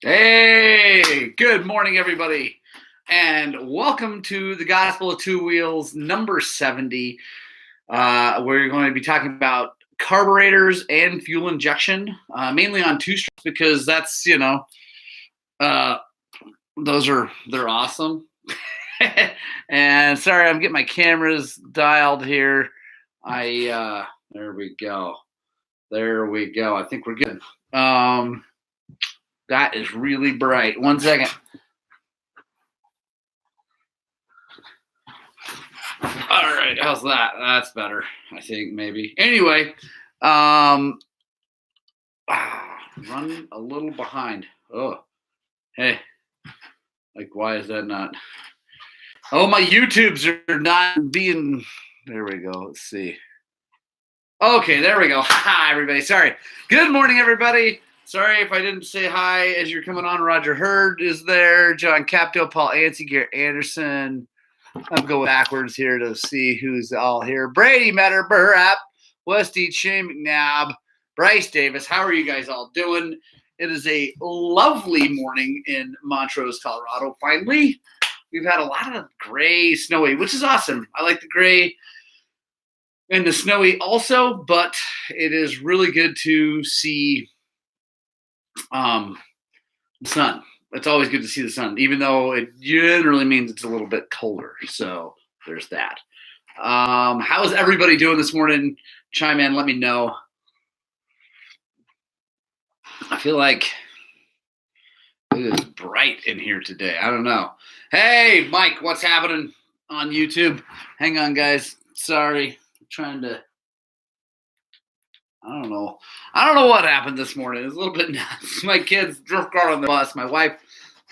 Hey, good morning, everybody, and welcome to the Gospel of Two Wheels, number 70. We're going to be talking about carburetors and fuel injection, mainly on two strokes because uh, they're awesome. And sorry, I'm getting my cameras dialed here. There we go. I think we're good. That is really bright. 1 second. All right, how's that? That's better, I think, maybe. Anyway, run a little behind. Oh, hey, why is that not? Oh, my YouTubes are not being. There we go. Let's see. Okay, there we go. Hi, everybody. Sorry. Good morning, everybody. Sorry if I didn't say hi as you're coming on. Roger Hurd is there. John Capto, Paul Anstey, Garrett Anderson. I'm going backwards here to see who's all here. Brady Metter, Burrap, Westy, Shane McNabb, Bryce Davis. How are you guys all doing? It is a lovely morning in Montrose, Colorado. Finally, we've had a lot of gray, snowy, which is awesome. I like the gray and the snowy also, but it is really good to see the sun. It's always good to see the sun, even though it generally means it's a little bit colder. So there's that. How is everybody doing this morning? Chime in, let me know. I feel like it is bright in here today. I don't know. Hey, Mike, what's happening on YouTube? Hang on, guys. Sorry. I'm trying to. I don't know. I don't know what happened this morning. It was a little bit nuts. My kids drove car on the bus. My wife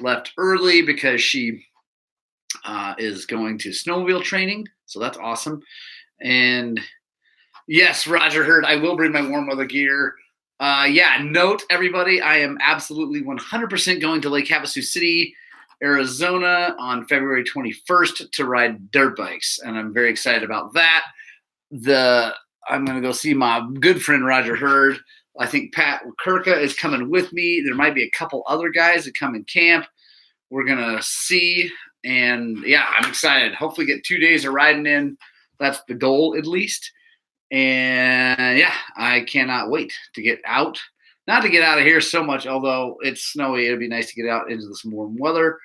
left early because she is going to snowmobile training. So that's awesome. And yes, Roger Hurd, I will bring my warm weather gear. Note everybody, I am absolutely 100% going to Lake Havasu City, Arizona on February 21st to ride dirt bikes. And I'm very excited about that. I'm going to go see my good friend Roger Hurd. I think Pat Kirka is coming with me. There might be a couple other guys that come in camp. We're going to see. And yeah, I'm excited. Hopefully get 2 days of riding in. That's the goal at least. And yeah, I cannot wait to get out. Not to get out of here so much, although it's snowy. It'd be nice to get out into this warm weather.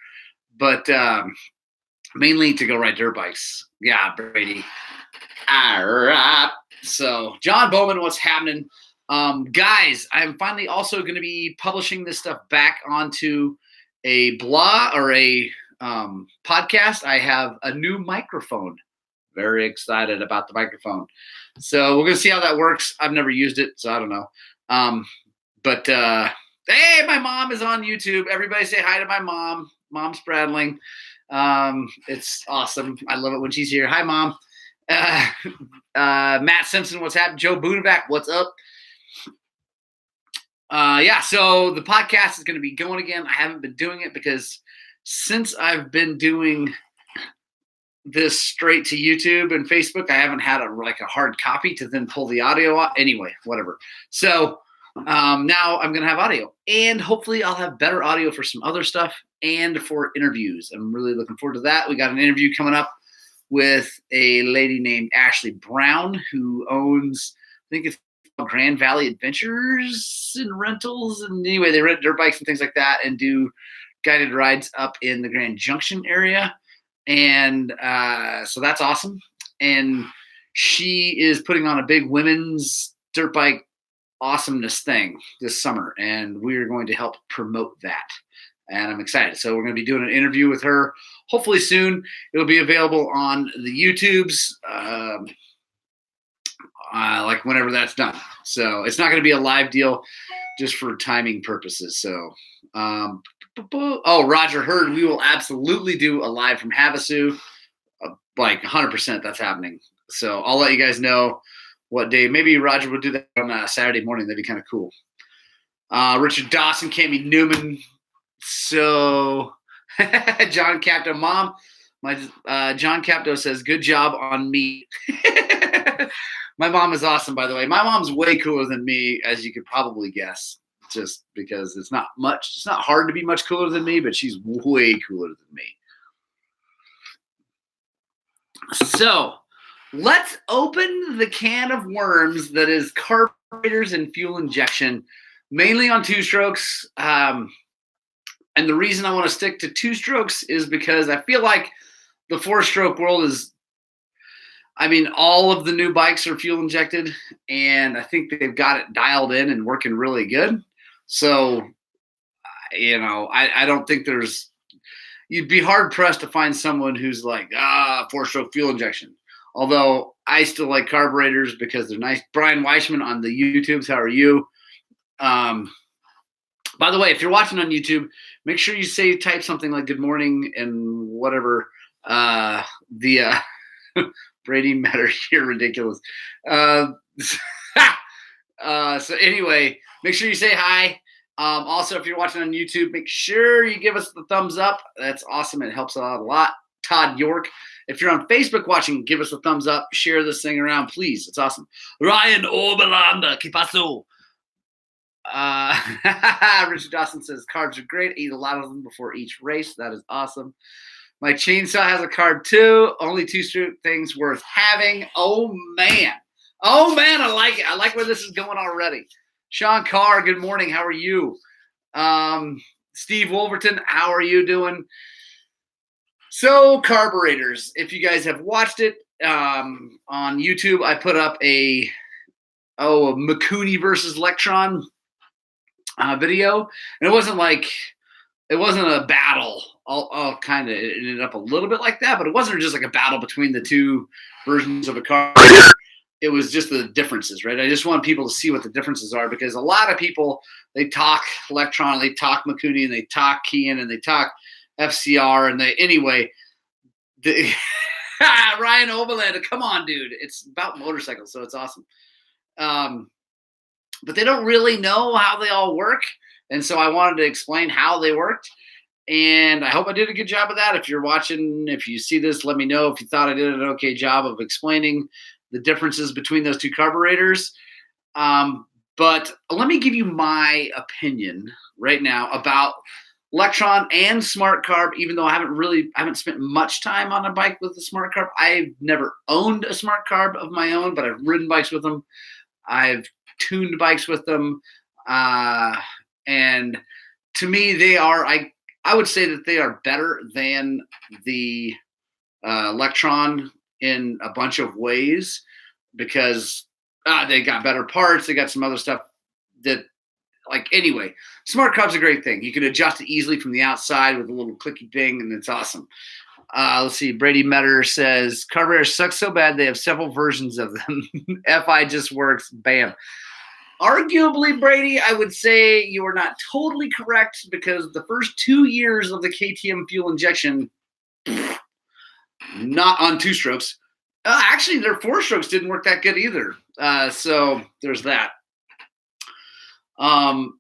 But mainly to go ride dirt bikes. Yeah, Brady. All right. So, John Bowman, what's happening? Guys, I'm finally also going to be publishing this stuff back onto a blog or a podcast. I have a new microphone. Very excited about the microphone. So, we're going to see how that works. I've never used it, so I don't know. Hey, my mom is on YouTube. Everybody say hi to my mom. Mom Spradling. It's awesome. I love it when she's here. Hi, Mom. Matt Simpson, what's happening? Joe Boonavac, what's up? So the podcast is going to be going again. I haven't been doing it because since I've been doing this straight to YouTube and Facebook, I haven't had a hard copy to then pull the audio out. Anyway, whatever. So now I'm going to have audio, and hopefully I'll have better audio for some other stuff and for interviews. I'm really looking forward to that. We got an interview coming up with a lady named Ashley Brown, who owns, I think it's Grand Valley Adventures and Rentals. And anyway, they rent dirt bikes and things like that and do guided rides up in the Grand Junction area. And so that's awesome. And she is putting on a big women's dirt bike awesomeness thing this summer. And we're going to help promote that. And I'm excited. So we're going to be doing an interview with her hopefully soon. It'll be available on the YouTubes, whenever that's done. So it's not going to be a live deal just for timing purposes. So, Roger Hurd, we will absolutely do a live from Havasu. 100% that's happening. So I'll let you guys know what day. Maybe Roger will do that on a Saturday morning. That'd be kind of cool. Richard Dawson, Cami Newman. So, John Capto, Mom, John Capto says, good job on me. My mom is awesome, by the way. My mom's way cooler than me, as you could probably guess. just because it's not much. It's not hard to be much cooler than me, but she's way cooler than me. So let's open the can of worms that is carburetors and fuel injection, mainly on two-strokes. And the reason I want to stick to two-strokes is because I feel like the four-stroke world is, I mean, all of the new bikes are fuel injected, and I think they've got it dialed in and working really good. So, I don't think you'd be hard pressed to find someone who's like, four-stroke fuel injection. Although I still like carburetors because they're nice. Brian Weishman on the YouTubes, how are you? By the way, if you're watching on YouTube, make sure you type something like good morning and whatever. Brady Matter, you're ridiculous. So anyway, make sure you say hi. Also, if you're watching on YouTube, make sure you give us the thumbs up. That's awesome. It helps out a lot. Todd York. If you're on Facebook watching, give us a thumbs up. Share this thing around, please. It's awesome. Ryan Oberlander, ¿qué pasó? Richard Dawson says, carbs are great. Eat a lot of them before each race. That is awesome. My chainsaw has a carb too. Only two-stroke things worth having. Oh, man. I like it. I like where this is going already. Sean Carr, good morning. How are you? Steve Wolverton, how are you doing? So, carburetors. If you guys have watched it on YouTube, I put up a Mikuni versus Lectron video. And it wasn't a battle. I'll kind of ended up a little bit like that, but it wasn't just like a battle between the two versions of a carburetor. It was just the differences, right? I just want people to see what the differences are, because a lot of people, they talk Lectron, they talk Mikuni, and they talk Kian, and they talk FCR, and Ryan Overlander, come on, dude. It's about motorcycles, so it's awesome. But they don't really know how they all work, and so I wanted to explain how they worked. And I hope I did a good job of that. If you're watching, if you see this, let me know if you thought I did an okay job of explaining the differences between those two carburetors. But let me give you my opinion right now about Lectron and Smart Carb, even though I haven't spent much time on a bike with the Smart Carb. I've never owned a Smart Carb of my own, but I've ridden bikes with them. I've tuned bikes with them. And to me, they are, I would say that they are better than the Lectron in a bunch of ways, because they got better parts. They got some other stuff that, anyway, Smart Carb's a great thing. You can adjust it easily from the outside with a little clicky thing, and it's awesome. Let's see. Brady Metter says, carburetors suck so bad they have several versions of them. FI just works. Bam. Arguably, Brady, I would say you are not totally correct, because the first 2 years of the KTM fuel injection, not on two strokes. Actually, their four strokes didn't work that good either. So there's that. And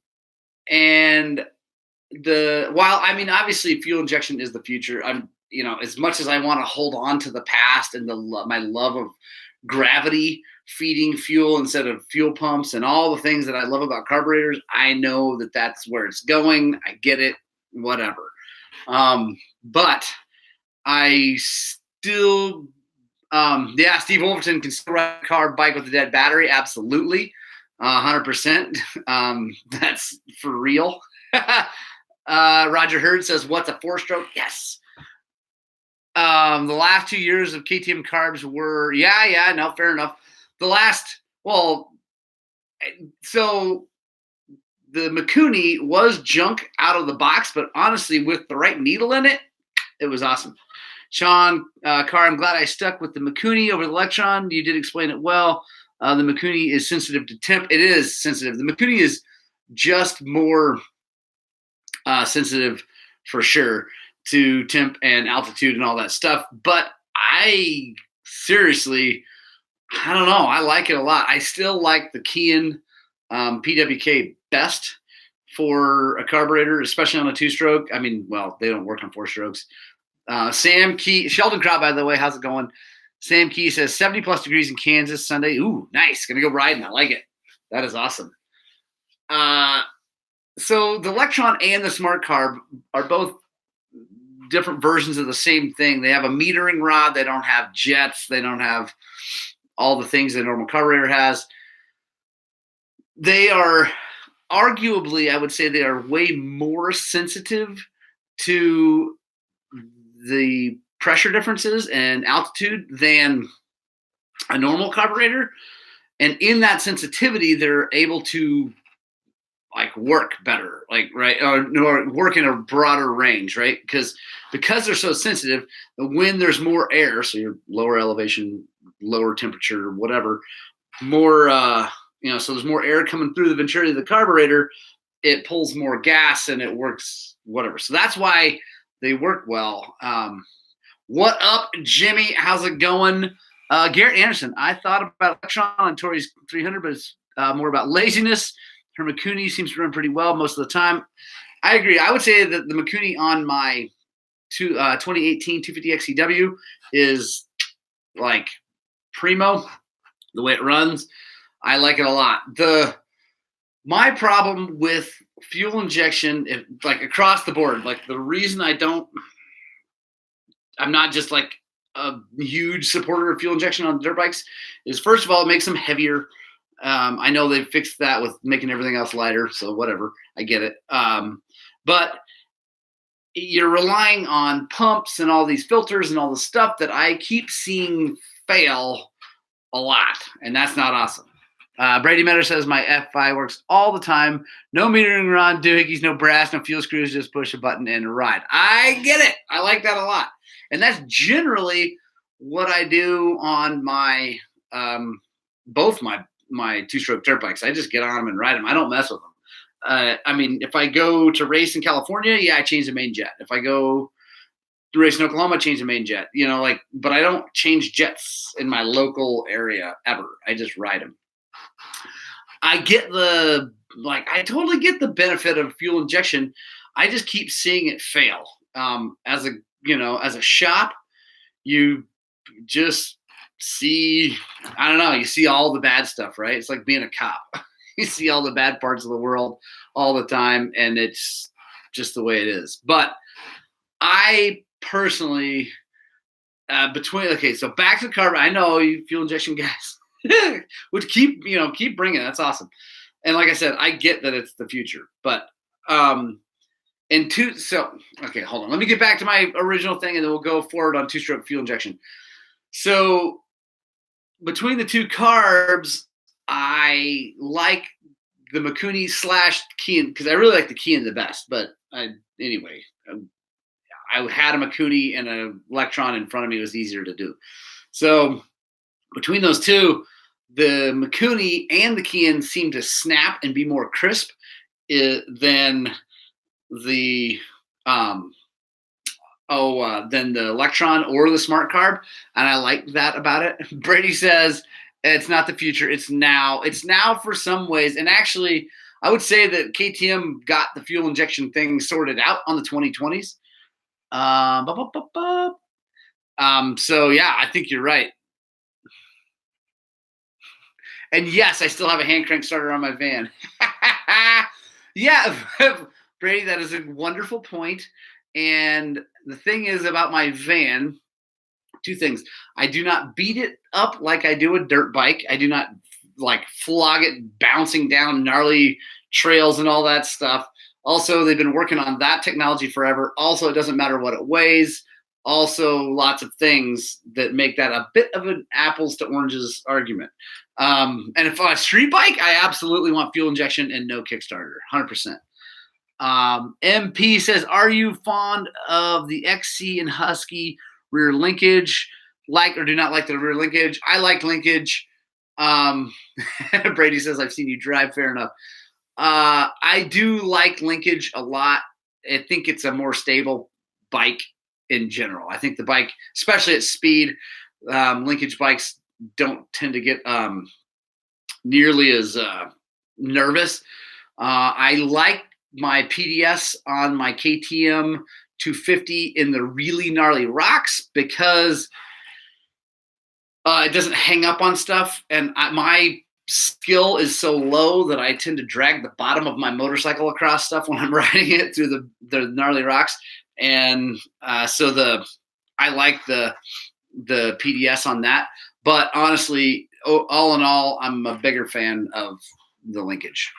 obviously fuel injection is the future. As much as I want to hold on to the past and my love of gravity feeding fuel instead of fuel pumps and all the things that I love about carburetors, I know that that's where it's going. I get it, whatever. But I still, Steve Wolverton can still ride a car bike with a dead battery. Absolutely. 100%. That's for real. Roger Hurd says, what's a four-stroke? Yes. The last 2 years of KTM carbs were, fair enough. So the Mikuni was junk out of the box, but honestly, with the right needle in it, it was awesome. Sean Carr, I'm glad I stuck with the Mikuni over the Lectron. You did explain it well. The Mikuni is sensitive to temp. It is sensitive. The Mikuni is just more sensitive for sure to temp and altitude and all that stuff. But I don't know. I like it a lot. I still like the Kian PWK best for a carburetor, especially on a two-stroke. I mean, well, they don't work on four strokes. Sam Key, Sheldon Crowd, by the way, how's it going? Sam Key says 70+ degrees in Kansas Sunday. Ooh, nice. Gonna go riding. I like it. That is awesome. So the Electron and the Smart Carb are both different versions of the same thing. They have a metering rod. They don't have jets. They don't have all the things that a normal carburetor has. They are arguably, I would say, they are way more sensitive to the pressure differences and altitude than a normal carburetor. And in that sensitivity, they're able to like work better, like right, or work in a broader range, right? Because they're so sensitive, when there's more air, so you're lower elevation, lower temperature, whatever, more so there's more air coming through the venturi of the carburetor, it pulls more gas and it works whatever. So that's why they work well. What up, Jimmy? How's it going? Garrett Anderson, I thought about Electron on Tori's 300, but it's more about laziness. Her Mikuni seems to run pretty well most of the time. I agree. I would say that the Mikuni on my 2018 250 XCW is like primo. The way it runs, I like it a lot. My problem with fuel injection, like across the board, like the reason I'm not just like a huge supporter of fuel injection on dirt bikes is, first of all, it makes them heavier. I know they fixed that with making everything else lighter, so whatever, I get it. But you're relying on pumps and all these filters and all the stuff that I keep seeing fail a lot, and that's not awesome. Brady Metter says my F5 works all the time. No metering rod, doohickeys, no brass, no fuel screws, just push a button and ride. I get it. I like that a lot. And that's generally what I do on my both my two-stroke dirt bikes. I just get on them and ride them. I don't mess with them. I mean, if I go to race in California, yeah, I change the main jet. If I go to race in Oklahoma, I change the main jet. But I don't change jets in my local area ever. I just ride them. I totally get the benefit of fuel injection. I just keep seeing it fail. As a shop, you just see, I don't know, you see all the bad stuff, right? It's like being a cop. You see all the bad parts of the world all the time, and it's just the way it is. But I personally, so back to the carb. I know you fuel injection guys would keep bringing it. That's awesome. And like I said, I get that it's the future, but hold on. Let me get back to my original thing, and then we'll go forward on two-stroke fuel injection. So between the two carbs, I like the Mikuni / Kian, because I really like the Kian the best. But I had a Mikuni and an Electron in front of me. It was easier to do. So between those two, the Mikuni and the Kian seem to snap and be more crisp than the than the Electron or the Smart Carb, and I like that about it. Brady says it's not the future; it's now. It's now for some ways, and actually, I would say that KTM got the fuel injection thing sorted out on the 2020s. So yeah, I think you're right. And yes, I still have a hand crank starter on my van. Yeah, Brady, that is a wonderful point. And the thing is about my van, two things. I do not beat it up like I do a dirt bike. I do not like flog it bouncing down gnarly trails and all that stuff. Also, they've been working on that technology forever. Also, it doesn't matter what it weighs. Also, lots of things that make that a bit of an apples to oranges argument. And if on a street bike, I absolutely want fuel injection and no Kickstarter, 100%. MP says, are you fond of the XC and Husky rear linkage? Like or do not like the rear linkage? I like linkage. Brady says, I've seen you drive. Fair enough. I do like linkage a lot. I think it's a more stable bike in general. I think the bike, especially at speed, linkage bikes don't tend to get nearly as nervous. I like my PDS on my KTM 250 in the really gnarly rocks because it doesn't hang up on stuff. And my skill is so low that I tend to drag the bottom of my motorcycle across stuff when I'm riding it through the gnarly rocks. And so I like the PDS on that. But honestly, all in all, I'm a bigger fan of the linkage.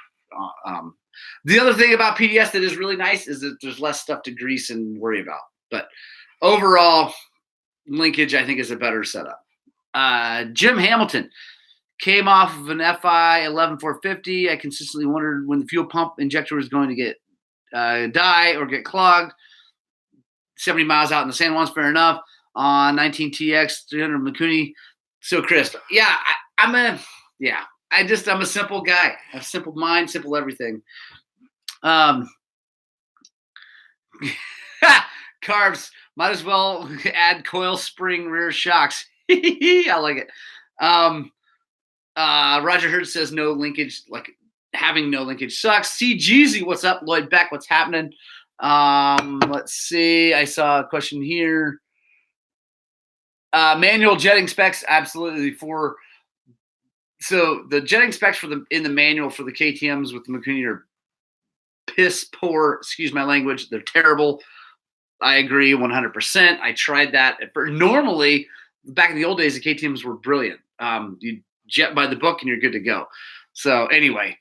The other thing about PDS that is really nice is that there's less stuff to grease and worry about. But overall, linkage, I think, is a better setup. Jim Hamilton came off of an FI 11450. I consistently wondered when the fuel pump injector was going to get die or get clogged. 70 miles out in the San Juan's fair enough. On 19TX 300 Mikuni, so crisp. Yeah, I'm a simple guy. I have simple mind, simple everything. Carbs, might as well add coil spring rear shocks. I like it. Roger Hurd says no linkage, like having no linkage sucks. See Jeezy, what's up? Lloyd Beck, what's happening? Let's see. I saw a question here. Manual jetting specs, absolutely. So the jetting specs in the manual for the KTMs with the Mikuni are piss poor. Excuse my language. They're terrible. I agree 100%. I tried that. Normally, back in the old days, the KTMs were brilliant. You jet by the book and you're good to go. So anyway,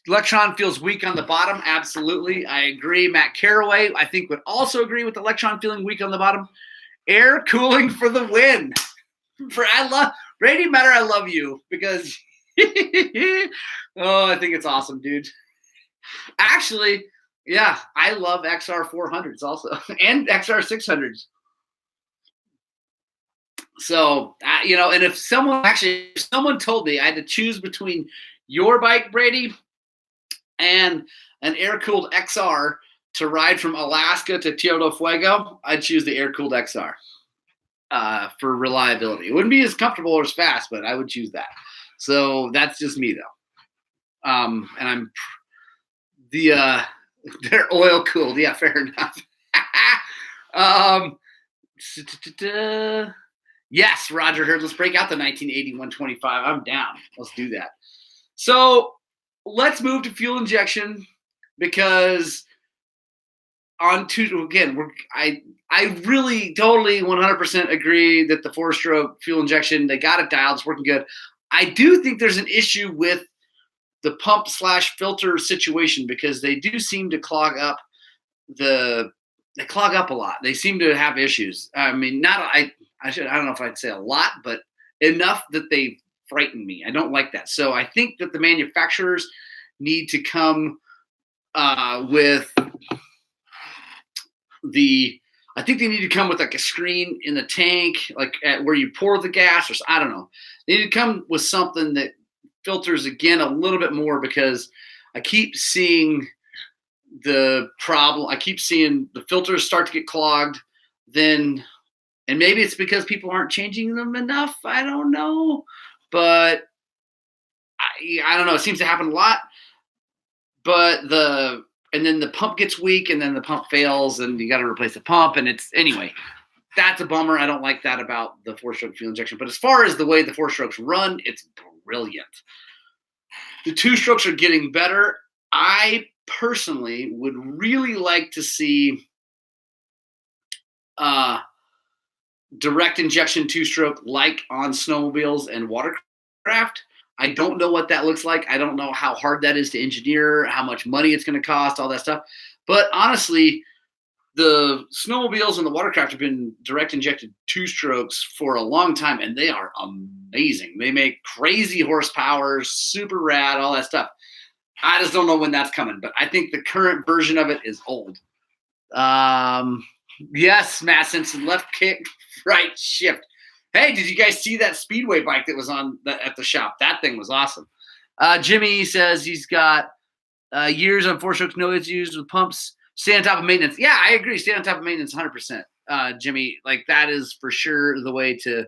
Electron feels weak on the bottom. Absolutely. I agree. Matt Caraway, I think, would also agree with Electron feeling weak on the bottom. Air cooling for the win. Brady Metter, I love you because I think it's awesome, dude. Actually, yeah, I love XR 400s also and XR 600s. So, and if someone told me I had to choose between your bike, Brady, and an air-cooled XR to ride from Alaska to Tierra del Fuego, I'd choose the air-cooled XR for reliability. It wouldn't be as comfortable or as fast, but I would choose that. So that's just me, though. And I'm they're oil-cooled. Yeah, fair enough. Yes, Roger Hurd. Let's break out the 1980 125. I'm down. Let's do that. So let's move to fuel injection because I really totally 100% agree that the 4-stroke fuel injection, they got it dialed. It's working good. I do think there's an issue with the pump/filter situation because they do seem to clog up a lot. They seem to have issues. I mean, I don't know if I'd say a lot, but enough that they frighten me. I don't like that. So I think that the manufacturers need to come with like a screen in the tank, like where you pour the gas, or I don't know. They need to come with something that filters again a little bit more because I keep seeing the problem. I keep seeing the filters start to get clogged. And maybe it's because people aren't changing them enough. I don't know, but I don't know. It seems to happen a lot. But and then the pump gets weak, and then the pump fails, and you got to replace the pump. And anyway, that's a bummer. I don't like that about the 4-stroke fuel injection. But as far as the way the 4-strokes run, it's brilliant. The 2-strokes are getting better. I personally would really like to see direct injection 2-stroke like on snowmobiles and watercraft. I don't know what that looks like. I don't know how hard that is to engineer, how much money it's going to cost, all that stuff. But honestly, the snowmobiles and the watercraft have been direct injected 2-strokes for a long time, and they are amazing. They make crazy horsepower, super rad, all that stuff. I just don't know when that's coming, but I think the current version of it is old. Yes, Matt Simpson, left kick, right shift. Hey, did you guys see that Speedway bike that was at the shop? That thing was awesome. Jimmy says he's got years on 4-strokes, no issues with pumps. Stay on top of maintenance. Yeah, I agree. Stay on top of maintenance 100%. Jimmy, like that is for sure the way to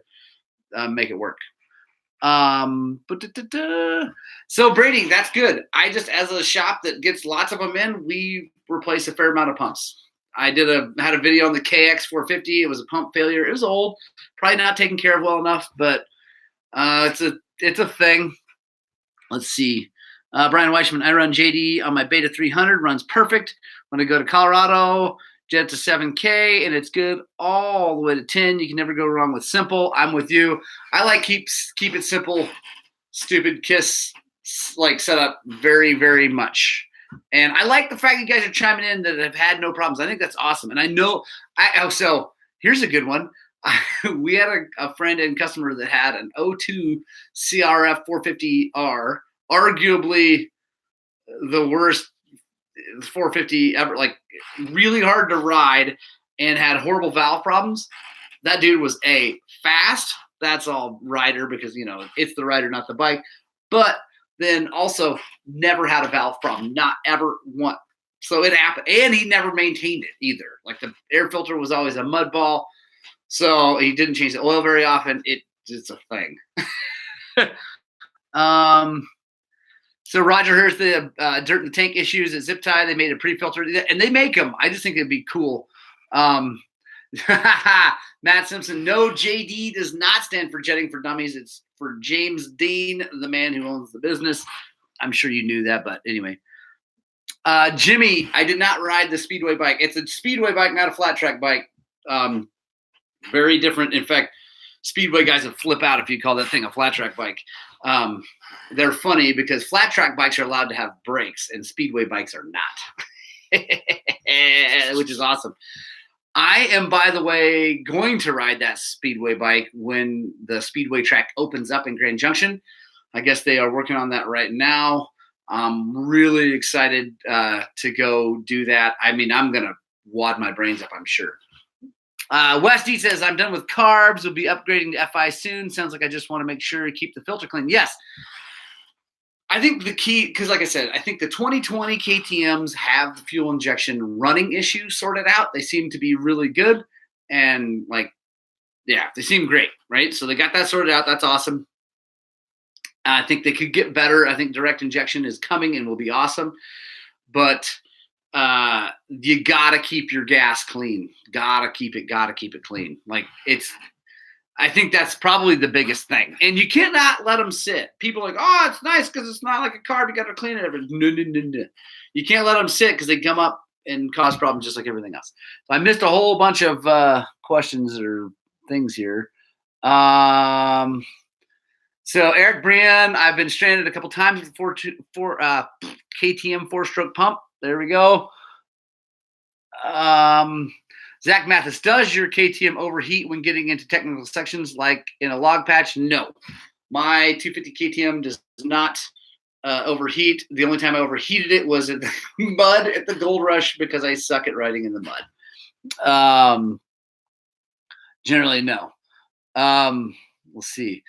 make it work. So Brady, that's good. I just, as a shop that gets lots of them in, we replace a fair amount of pumps. I had a video on the KX 450. It was a pump failure. It was old, probably not taken care of well enough, but It's a thing. Let's see. Brian Weishman, I run JD on my Beta 300, runs perfect. When I go to Colorado, jet to 7K, and it's good all the way to 10. You can never go wrong with simple. I'm with you. I like keep it simple, stupid KISS like setup very, very much. And I like the fact you guys are chiming in that have had no problems. I think that's awesome. And I know so here's a good one. We had a friend and customer that had an O2 CRF 450R, arguably the worst 450 ever, like really hard to ride, and had horrible valve problems. That dude was fast. That's all rider because, it's the rider, not the bike. But then also never had a valve problem, not ever once. So it happened. And he never maintained it either. Like the air filter was always a mud ball. So he didn't change the oil very often. It's a thing. So Roger, here's the dirt in the tank issues at Zip Tie. They made a pre-filter, and they make them. I just think it'd be cool. Matt Simpson, no, JD does not stand for Jetting for Dummies. It's for James Dean, the man who owns the business. I'm sure you knew that, but anyway. Jimmy, I did not ride the Speedway bike. It's a Speedway bike, not a flat track bike. Very different. In fact, Speedway guys would flip out if you call that thing a flat track bike. They're funny because flat track bikes are allowed to have brakes and Speedway bikes are not, which is awesome. I am, by the way, going to ride that Speedway bike when the Speedway track opens up in Grand Junction. I guess they are working on that right now. I'm really excited to go do that. I mean, I'm going to wad my brains up, I'm sure. Westy says, I'm done with carbs. We'll be upgrading to FI soon. Sounds like I just want to make sure to keep the filter clean. Yes. I think the key, because like I said, I think the 2020 KTMs have the fuel injection running issue sorted out. They seem to be really good. And they seem great, right? So they got that sorted out. That's awesome. I think they could get better. I think direct injection is coming and will be awesome. But you gotta keep your gas clean. Gotta keep it clean. I think that's probably the biggest thing. And you cannot let them sit. People are like, oh, it's nice because it's not like a carb. You got to clean it. No. You can't let them sit because they gum up and cause problems just like everything else. So I missed a whole bunch of questions or things here. So Eric Brian, I've been stranded a couple times with for KTM 4-stroke pump. There we go. Zach Mathis, does your KTM overheat when getting into technical sections like in a log patch? No. My 250 KTM does not overheat. The only time I overheated it was in the mud at the Gold Rush because I suck at riding in the mud. Generally, no. We'll see.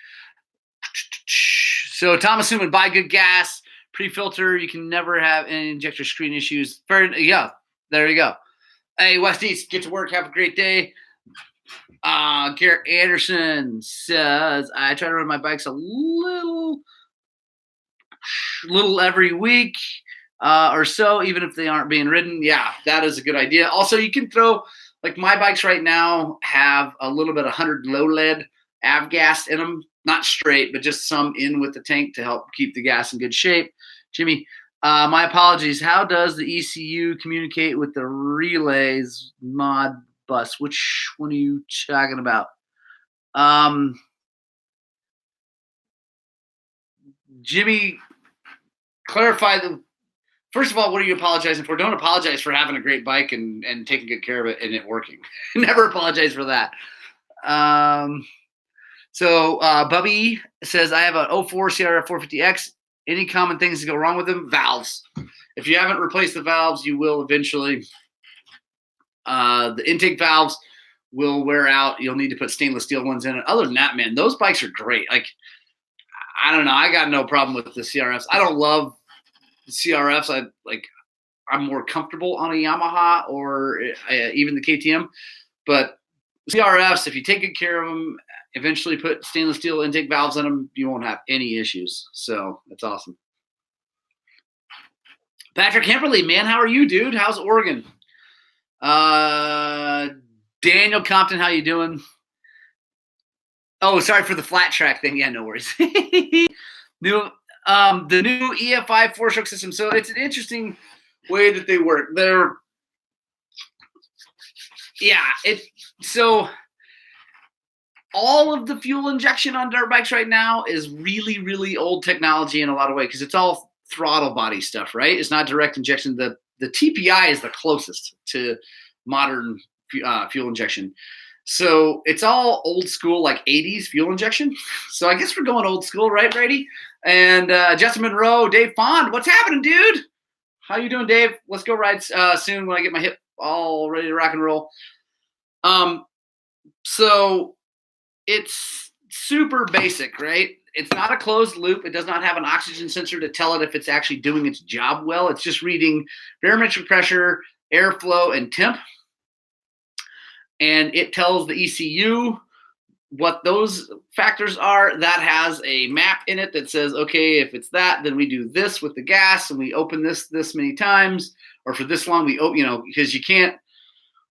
So Thomas Human, buy good gas, pre-filter. You can never have any injector screen issues. Yeah, there you go. Hey, West East, get to work. Have a great day. Garrett Anderson says, I try to ride my bikes a little every week or so, even if they aren't being ridden. Yeah, that is a good idea. Also, you can throw, my bikes right now have a little bit of 100 low lead avgas in them. Not straight, but just some in with the tank to help keep the gas in good shape. Jimmy, my apologies. How does the ECU communicate with the relays mod bus? Which one are you talking about? Jimmy, clarify first of all, what are you apologizing for? Don't apologize for having a great bike and taking good care of it and it working. Never apologize for that. So Bubby says, I have an 04 CRF 450X. Any common things that go wrong with them? Valves. If you haven't replaced the valves, you will eventually. The intake valves will wear out. You'll need to put stainless steel ones in it. Other than that, man, those bikes are great. I don't know. I got no problem with the CRFs. I don't love the CRFs. I'm more comfortable on a Yamaha or even the KTM. But CRFs, if you take good care of them, eventually put stainless steel intake valves in them, you won't have any issues. So that's awesome. Patrick Hemperly, man, how are you, dude? How's Oregon? Daniel Compton, how you doing? Oh, sorry for the flat track thing. Yeah, no worries. new, the new EFI four-stroke system. So it's an interesting way that they work. So all of the fuel injection on dirt bikes right now is really, really old technology in a lot of ways because it's all throttle body stuff, right? It's not direct injection. The TPI is the closest to modern fuel injection. So it's all old school, like 80s fuel injection. So I guess we're going old school, right, Brady? And Justin Monroe, Dave Fond, what's happening, dude? How you doing, Dave? Let's go ride soon when I get my hip all ready to rock and roll. So it's super basic, right? It's not a closed loop. It does not have an oxygen sensor to tell it if it's actually doing its job well. It's just reading barometric pressure, airflow, and temp. And it tells the ECU what those factors are. That has a map in it that says, okay, if it's that, then we do this with the gas and we open this many times, or for this long we open, because you can't,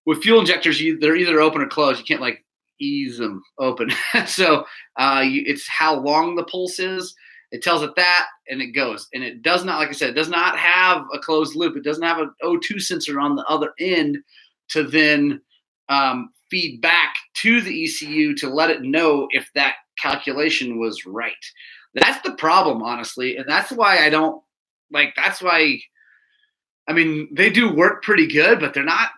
with fuel injectors, they're either open or closed. You can't like ease them open. So it's how long the pulse is. It tells it that, and it goes. And it does not, like I said, it does not have a closed loop. It doesn't have an O2 sensor on the other end to then feed back to the ECU to let it know if that calculation was right. That's the problem, honestly. And that's why I don't like, they do work pretty good, but they're not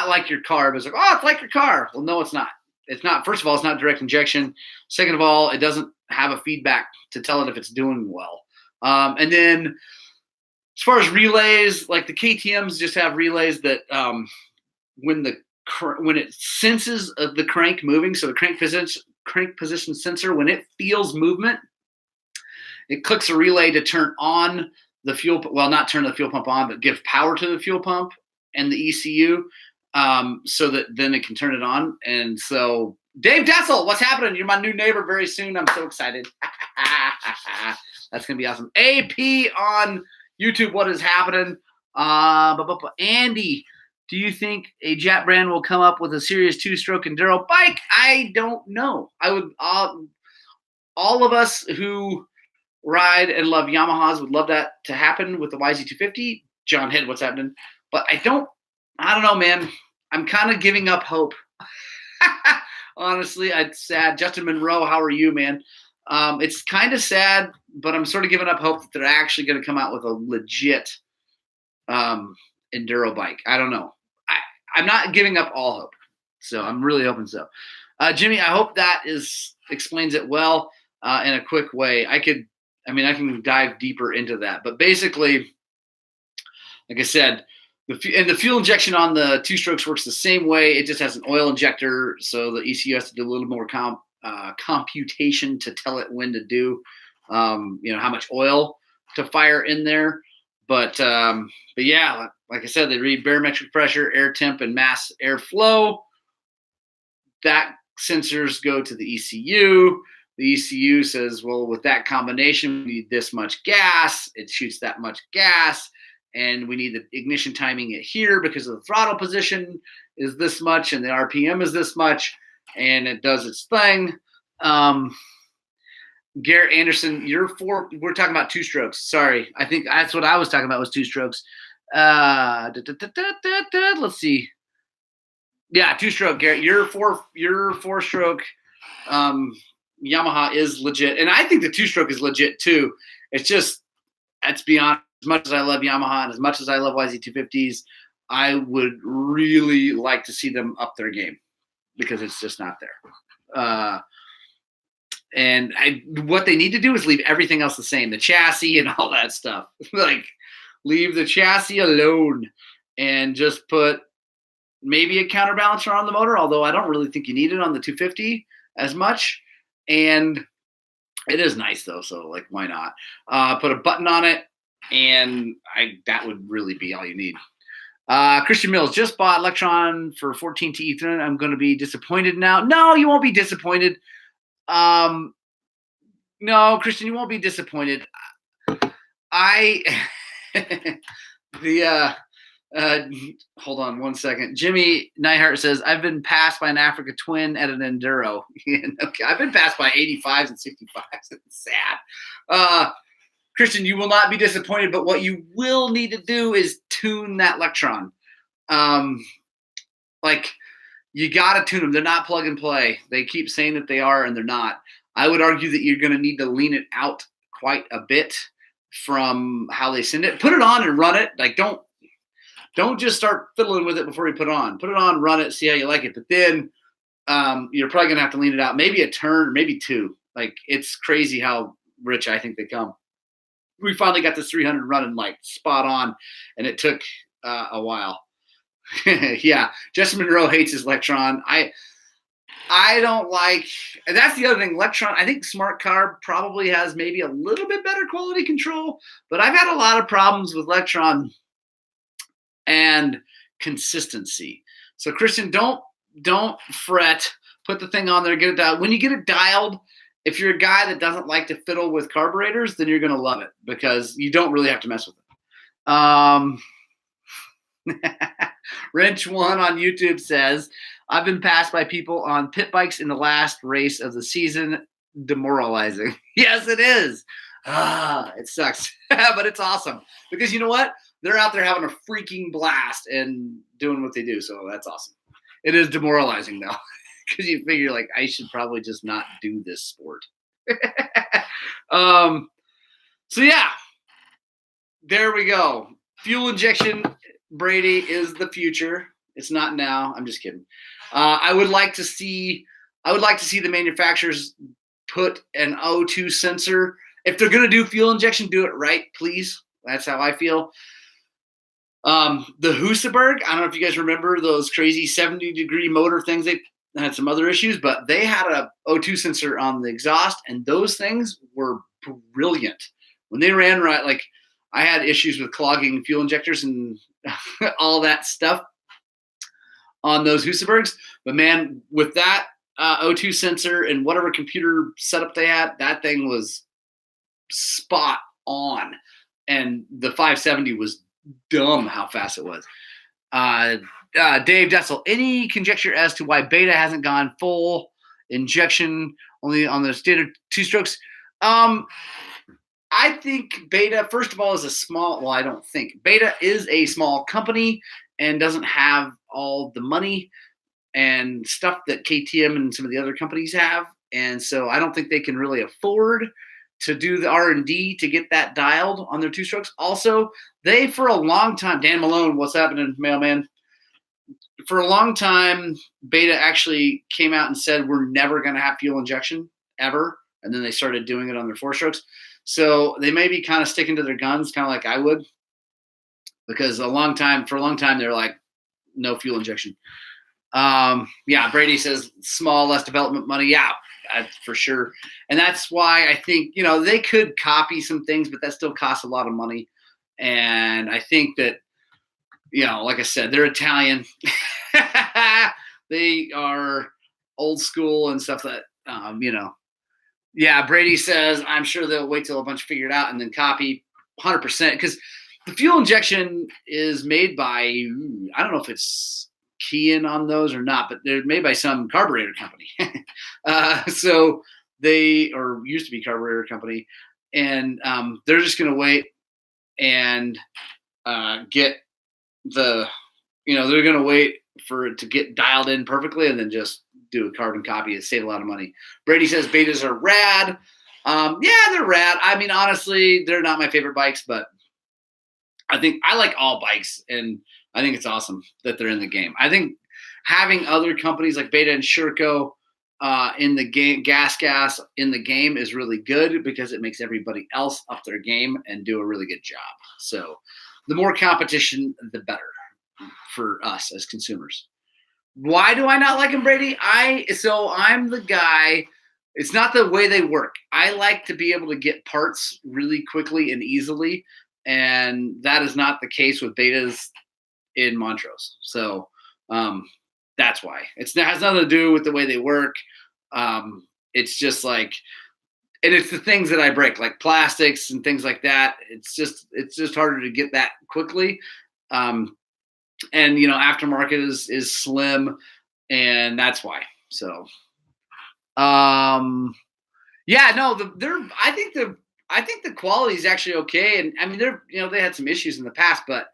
like your car. But it's like, oh, it's like your car. Well, no, it's not. It's not. First of all, it's not direct injection. Second of all, it doesn't have a feedback to tell it if it's doing well. And then as far as relays, like the KTMs just have relays that when it senses the crank moving, so the crank position sensor, when it feels movement, it clicks a relay to turn on the fuel. Well, not turn the fuel pump on, but give power to the fuel pump and the ECU. So that then it can turn it on. And so, Dave Dessel, what's happening? You're my new neighbor very soon. I'm so excited. That's going to be awesome. AP on YouTube, what is happening? Andy, do you think a Jap brand will come up with a serious two-stroke enduro bike? I don't know. I would all of us who ride and love Yamahas would love that to happen with the YZ250. John Head, what's happening? But I don't know, man. I'm kind of giving up hope. Honestly, it's sad. Justin Monroe, how are you, man? It's kind of sad, but I'm sort of giving up hope that they're actually going to come out with a legit enduro bike. I don't know. I'm not giving up all hope. So I'm really hoping so. Jimmy, I hope that explains it well in a quick way. I can dive deeper into that. But basically, like I said, the fuel injection on the two strokes works the same way. It just has an oil injector, so the ECU has to do a little more computation to tell it when to do, how much oil to fire in there. But yeah, like I said, they read barometric pressure, air temp, and mass airflow. That sensors go to the ECU. The ECU says, well, with that combination, we need this much gas. It shoots that much gas. And we need the ignition timing it here because of the throttle position is this much and the RPM is this much, and it does its thing. Garrett Anderson, we're talking about two strokes. Sorry. I think that's what I was talking about was two strokes. Let's see. Yeah, two stroke, Garrett. Your four stroke Yamaha is legit. And I think the two stroke is legit too. It's just, let's be honest, as much as I love Yamaha and as much as I love YZ250s, I would really like to see them up their game because it's just not there. And what they need to do is leave everything else the same, the chassis and all that stuff. Like, leave the chassis alone and just put maybe a counterbalancer on the motor, although I don't really think you need it on the 250 as much. And it is nice, though, so, like, why not? Put a button on it, and that would really be all you need. Christian Mills, just bought Electron for 14T Ethernet. I'm going to be disappointed now. No, you won't be disappointed. No, Christian, you won't be disappointed. Uh, hold on one second. Jimmy Neihart says, I've been passed by an Africa Twin at an Enduro. Okay, I've been passed by 85s and 65s. It's sad. Christian, you will not be disappointed, but what you will need to do is tune that Lectron. Like, you got to tune them. They're not plug and play. They keep saying that they are, and they're not. I would argue that you're going to need to lean it out quite a bit from how they send it. Put it on and run it. Like, don't just start fiddling with it before you put it on. Put it on, run it, see how you like it. But then you're probably going to have to lean it out. Maybe a turn, maybe two. Like, it's crazy how rich I think they come. We finally got this 300 running like spot on, and it took a while. Yeah, Justin Monroe hates his Lectron. I don't like, and that's the other thing. Lectron, I think Smart Carb probably has maybe a little bit better quality control, but I've had a lot of problems with Lectron and consistency. So Christian, don't fret. Put the thing on there, get it dialed. When you get it dialed, if you're a guy that doesn't like to fiddle with carburetors, then you're going to love it because you don't really have to mess with it. Wrench One on YouTube says, I've been passed by people on pit bikes in the last race of the season. Demoralizing. Yes, it is. It sucks, but it's awesome because you know what? They're out there having a freaking blast and doing what they do. So that's awesome. It is demoralizing though, because you figure like I should probably just not do this sport. So yeah, there we go. Fuel injection, Brady, is the future. It's not now. I'm just kidding. I would like to see the manufacturers put an O2 sensor. If they're going to do fuel injection, do it right, please. That's how I feel. The Husaberg, I don't know if you guys remember those crazy 70-degree motor things. They had some other issues, but they had a O2 sensor on the exhaust, and those things were brilliant. When they ran right, like I had issues with clogging fuel injectors and all that stuff on those Husabergs. But man, with that O2 sensor and whatever computer setup they had, that thing was spot on. And the 570 was dumb how fast it was. Dave Dessel, any conjecture as to why Beta hasn't gone full injection only on the standard two strokes? I think Beta, first of all, is a small, well, I don't think. Beta is a small company and doesn't have all the money and stuff that KTM and some of the other companies have. And so I don't think they can really afford to do the R&D to get that dialed on their two strokes. Also, they, for a long time, Dan Malone, what's happening, mailman? For a long time, Beta actually came out and said, we're never going to have fuel injection ever. And then they started doing it on their four strokes. So they may be kind of sticking to their guns, kind of like I would, because for a long time, they're like, no fuel injection. Yeah, Brady says small, less development money. Yeah, for sure. And that's why I think, they could copy some things, but that still costs a lot of money. And I think that, like I said, they're Italian. They are old school and stuff that, Yeah, Brady says, I'm sure they'll wait till a bunch figure it out and then copy 100%. Because the fuel injection is made by, I don't know if it's keying on those or not, but they're made by some carburetor company. So they, or used to be carburetor company, and they're just going to wait and get the, they're going to wait for it to get dialed in perfectly and then just do a carbon copy and save a lot of money. Brady says Betas are rad. Yeah, they're rad. I mean, honestly, they're not my favorite bikes, but I think I like all bikes, and I think it's awesome that they're in the game. I think having other companies like Beta and Sherco in the game, Gas in the game is really good because it makes everybody else up their game and do a really good job. So the more competition, the better for us as consumers. Why do I not like them, Brady? I'm the guy. It's not the way they work. I like to be able to get parts really quickly and easily, and that is not the case with Betas in Montrose. So that's why. It has nothing to do with the way they work. It's just like, and it's the things that I break, like plastics and things like that. It's just harder to get that quickly. and aftermarket is slim, and that's why. So, yeah, no, I think the quality is actually okay, and I mean they had some issues in the past, but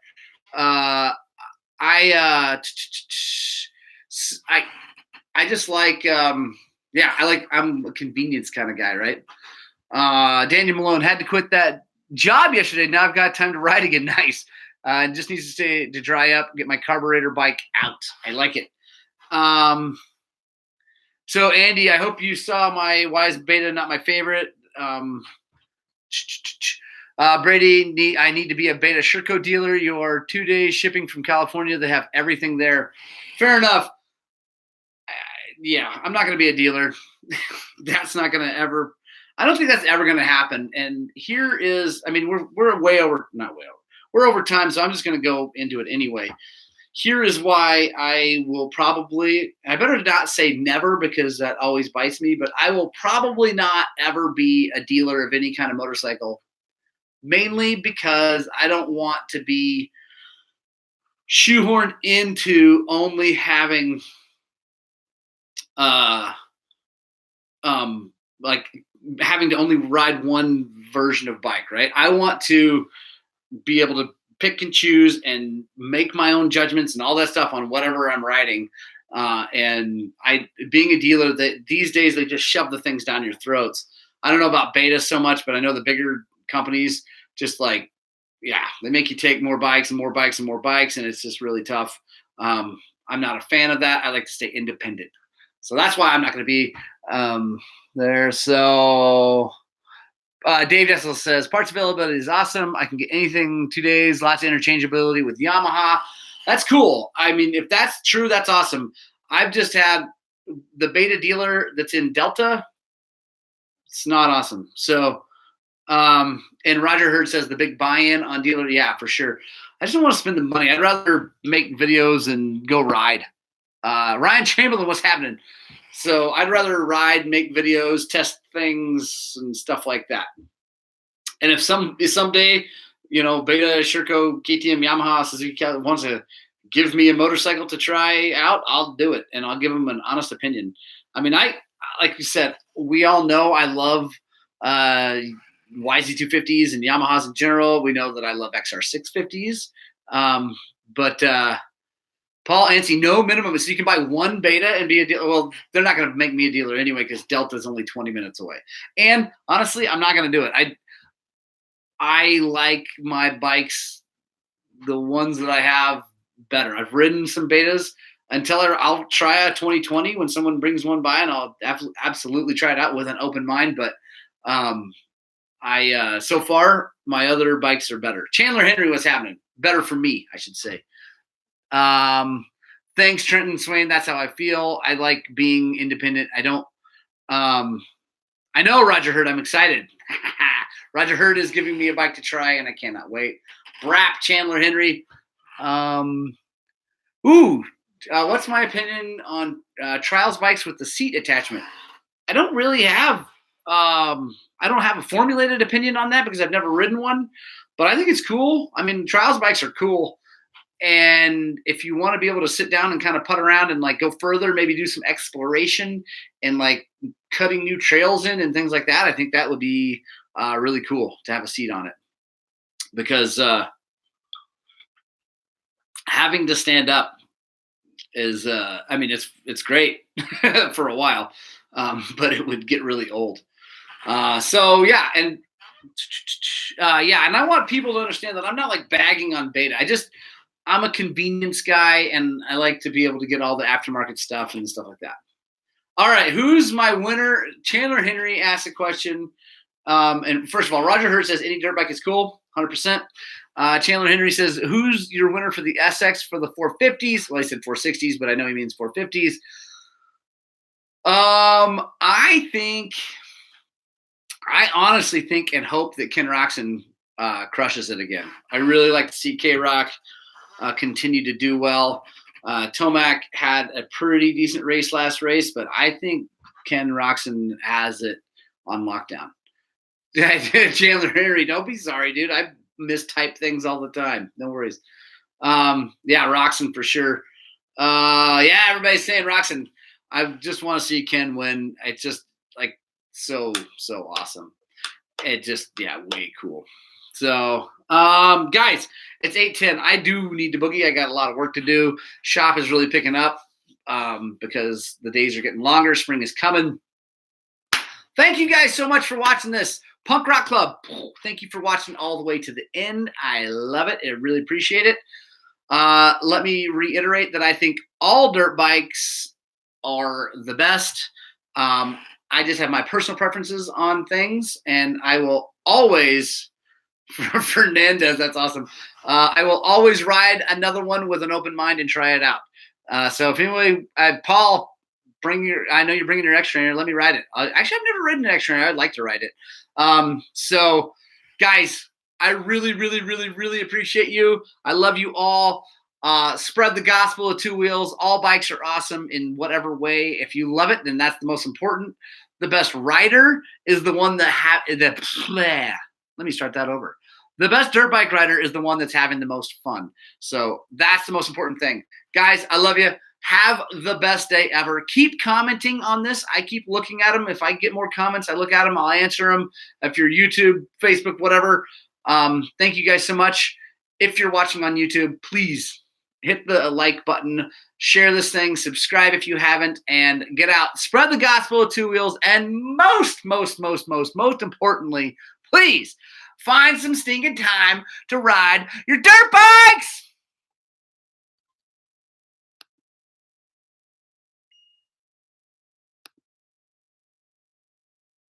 I I I just like yeah, I'm a convenience kind of guy, right? Daniel Malone had to quit that job yesterday. Now I've got time to ride again. Nice. Just needs to dry up, get my carburetor bike out. I like it. So Andy, I hope you saw my why is beta not my favorite. Brady, I need to be a beta Sherco dealer. You're 2 days shipping from California. They have everything there. Fair enough. Yeah, I'm not going to be a dealer. That's not going to ever. I don't think that's ever going to happen. And here is, I mean, we're way over, not way over. We're over time, so I'm just going to go into it anyway. Here is why I will probably, I better not say never because that always bites me, but I will probably not ever be a dealer of any kind of motorcycle, mainly because I don't want to be shoehorned into only having like having to only ride one version of bike, right? I want to be able to pick and choose and make my own judgments and all that stuff on whatever I'm riding. And being a dealer, that these days they just shove the things down your throats. I don't know about beta so much, but I know the bigger companies just like, yeah, they make you take more bikes and more bikes and more bikes, and it's just really tough. I'm not a fan of that. I like to stay independent. So that's why I'm not going to be there. So Dave Dessel says, parts availability is awesome. I can get anything 2 days, lots of interchangeability with Yamaha. That's cool. I mean, if that's true, that's awesome. I've just had the beta dealer that's in Delta. It's not awesome. So, and Roger Hurd says the big buy-in on dealer. Yeah, for sure. I just don't want to spend the money. I'd rather make videos and go ride. Ryan Chamberlain, what's happening? So I'd rather ride, make videos, test things, and stuff like that. And if someday, Beta, Sherco, KTM, Yamaha, Suzuki wants to give me a motorcycle to try out, I'll do it, and I'll give them an honest opinion. I mean, like you said, we all know I love YZ250s and Yamahas in general. We know that I love XR650s, but Paul Anstey, no minimum. So you can buy one beta and be a dealer. Well, they're not going to make me a dealer anyway because Delta is only 20 minutes away. And honestly, I'm not going to do it. I like my bikes, the ones that I have, better. I've ridden some betas until I'll try a 2020 when someone brings one by, and I'll absolutely try it out with an open mind. But so far, my other bikes are better. Chandler Henry, what's happening? Better for me, I should say. Thanks, Trenton Swain. That's how I feel. I like being independent. I don't. I know Roger Hurd. I'm excited. Roger Hurd is giving me a bike to try, and I cannot wait. Brap Chandler Henry. What's my opinion on trials bikes with the seat attachment? I don't really have. I don't have a formulated opinion on that because I've never ridden one, but I think it's cool. I mean, trials bikes are cool. And if you want to be able to sit down and kind of putt around and like go further, maybe do some exploration and like cutting new trails in and things like that, I think that would be really cool to have a seat on it, because having to stand up is, I mean, it's great for a while, but it would get really old. So yeah, and and I want people to understand that I'm not like bagging on beta. I'm a convenience guy, and I like to be able to get all the aftermarket stuff and stuff like that. All right, who's my winner? Chandler Henry asked a question. And first of all, Roger Hurd says any dirt bike is cool, 100%. Chandler Henry says, who's your winner for the SX for the 450s? Well, I said 460s, but I know he means 450s. I honestly think and hope that Ken Roczen crushes it again. I really like to see K-Rock continue to do well. Tomac had a pretty decent race last race, but I think Ken Roczen has it on lockdown. Chandler Henry, don't be sorry, dude. I mistype things all the time. No worries. Yeah, Roxon for sure. Yeah, everybody's saying Roxon. I just want to see Ken win. It's just like so awesome. It just way cool. So guys, it's 8:10. I do need to boogie. I got a lot of work to do. Shop is really picking up because the days are getting longer. Spring is coming. Thank you guys so much for watching this Punk Rock Club. Thank you for watching all the way to the end. I love it. I really appreciate it. Let me reiterate that I think all dirt bikes are the best. I just have my personal preferences on things, and I will always, Fernandez, that's awesome. I will always ride another one with an open mind and try it out. So if anybody, Paul, I know you're bringing your X Trainer. Let me ride it. Actually, I've never ridden an X Trainer. I'd like to ride it. So guys, I really, really, really, really appreciate you. I love you all. Spread the gospel of two wheels. All bikes are awesome in whatever way. If you love it, then that's the most important. The best rider is the one that let me start that over. The best dirt bike rider is the one that's having the most fun. So that's the most important thing. Guys, I love you. Have the best day ever. Keep commenting on this. I keep looking at them. If I get more comments, I look at them. I'll answer them. If you're YouTube, Facebook, whatever. Thank you guys so much. If you're watching on YouTube, please hit the like button, share this thing, subscribe if you haven't, and get out. Spread the gospel of two wheels. And most importantly, please find some stinking time to ride your dirt bikes.